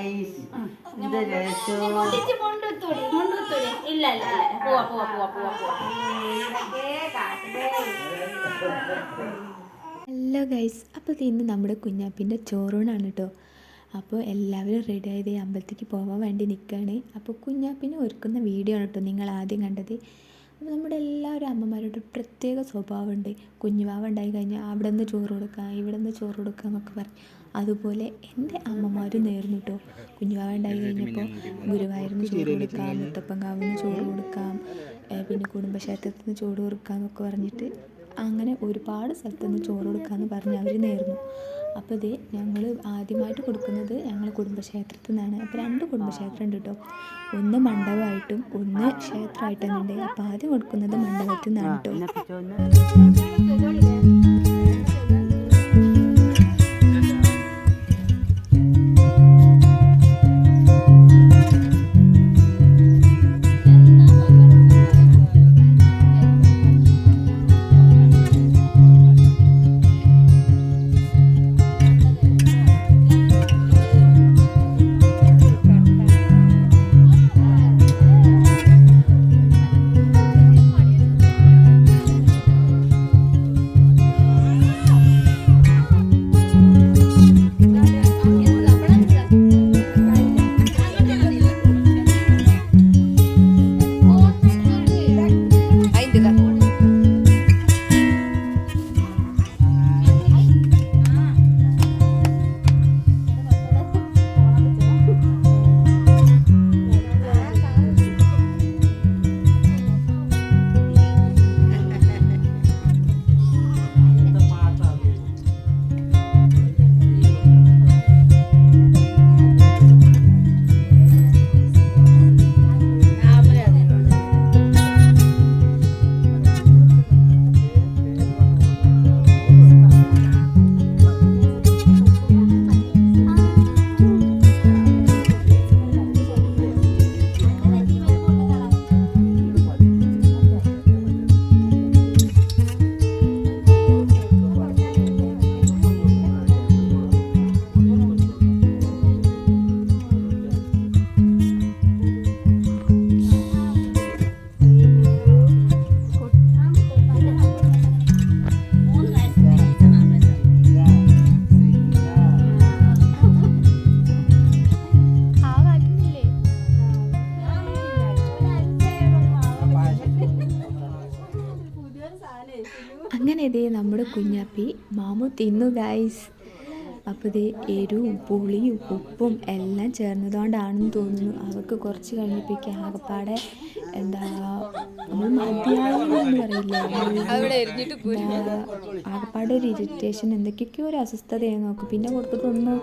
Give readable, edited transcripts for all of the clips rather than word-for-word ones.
Guys ഇത് രസോ ഇല്ല ഇല്ല പോവാ പോവാ പോവാ പോവാ പോവാ. ഹലോ ഗൈസ്, അപ്പോൾ ഇന്ന് നമ്മുടെ കുഞ്ഞാപ്പിൻ്റെ ചോറൂണാണ് കേട്ടോ. അപ്പോൾ എല്ലാവരും റെഡി ആയത് അമ്പലത്തേക്ക് പോകാൻ വേണ്ടി നിൽക്കുകയാണ്. അപ്പോൾ കുഞ്ഞാപ്പിനെ ഒരുക്കുന്ന വീഡിയോ ആണ് കേട്ടോ നിങ്ങൾ ആദ്യം കണ്ടത്. അപ്പോൾ നമ്മുടെ എല്ലാവരും അമ്മമാരുടെ പ്രത്യേക സ്വഭാവമുണ്ട്. കുഞ്ഞുവാവ ഉണ്ടായി കഴിഞ്ഞാൽ അവിടെ നിന്ന് ചോറ് കൊടുക്കാം, ഇവിടെ നിന്ന് ചോറ് കൊടുക്കാം എന്നൊക്കെ പറയും. അതുപോലെ എൻ്റെ അമ്മമാരും നേർന്നു കേട്ടോ. കുഞ്ഞുവാവ ഉണ്ടായി കഴിഞ്ഞപ്പോൾ ഗുരുവായൂരിന് ചോറ് കൊടുക്കാം, മുത്തപ്പൻകാവിന് ചോറ് കൊടുക്കാം, പിന്നെ കുടുംബക്ഷേത്രത്തിൽ നിന്ന് ചോറ് കൊടുക്കാം എന്നൊക്കെ പറഞ്ഞിട്ട് അങ്ങനെ ഒരുപാട് സ്ഥലത്തു നിന്ന് ചോറ് കൊടുക്കാമെന്ന് പറഞ്ഞ് അവർ നേർന്നു. അപ്പോൾ ഇത് ഞങ്ങൾ ആദ്യമായിട്ട് കൊടുക്കുന്നത് ഞങ്ങൾ കുടുംബക്ഷേത്രത്തിൽ നിന്നാണ്. അപ്പോൾ 2 കുടുംബക്ഷേത്രം ഉണ്ട് കേട്ടോ. ഒന്ന് മണ്ഡപമായിട്ടും ഒന്ന് ക്ഷേത്രമായിട്ടും ഉണ്ട്. അപ്പോൾ ആദ്യം കൊടുക്കുന്നത് മണ്ഡപത്തിൽ നിന്നാണ് കേട്ടോ. അങ്ങനെ ഇതേ നമ്മുടെ കുഞ്ഞാപ്പി മാമു തിന്നു ഗൈസ്. അപ്പോൾ ഇത് എരിവും പുളിയും ഉപ്പും എല്ലാം ചേർന്നതുകൊണ്ടാണെന്ന് തോന്നുന്നു അവർക്ക് കുറച്ച് കഴിഞ്ഞപ്പോഴേക്ക് ആകപ്പാടെ എന്താ നമ്മൾ മതിയായെന്ന് പറയില്ല, ആകപ്പാടെ ഒരു ഇറിറ്റേഷൻ എന്തൊക്കെയൊക്കെയോ ഒരു അസ്വസ്ഥതയായി നോക്കും. പിന്നെ കൊടുത്തതൊന്നും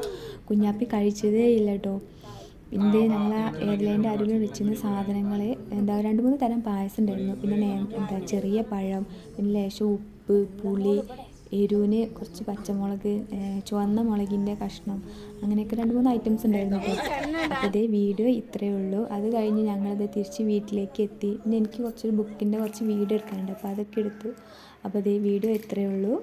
കുഞ്ഞാപ്പി കഴിച്ചതേ ഇല്ല കേട്ടോ. പിന്നെ ഞങ്ങൾ ഏതിലേൻ്റെ അരുവിൽ വെച്ചിരുന്ന സാധനങ്ങൾ എന്താ 2-3 തരം പായസം ഉണ്ടായിരുന്നു. പിന്നെ എന്താ ചെറിയ പഴം, പിന്നെ ലേശം ഉപ്പ്, പുളി, എരിവിന് കുറച്ച് പച്ചമുളക്, ചുവന്ന മുളകിൻ്റെ കഷ്ണം, അങ്ങനെയൊക്കെ 2-3 ഐറ്റംസ് ഉണ്ടായിരുന്നു കേട്ടോ. അപ്പോൾ ഇതേ വീഡിയോ ഇത്രയേ ഉള്ളൂ. അത് കഴിഞ്ഞ് ഞങ്ങളത് തിരിച്ച് വീട്ടിലേക്ക് എത്തി. പിന്നെ എനിക്ക് കുറച്ചൊരു ബുക്കിൻ്റെ കുറച്ച് വീഡിയോ എടുക്കാനുണ്ട്, അപ്പോൾ അതൊക്കെ എടുത്തു. അപ്പോൾ ഇതേ വീഡിയോ ഇത്രയേ ഉള്ളൂ.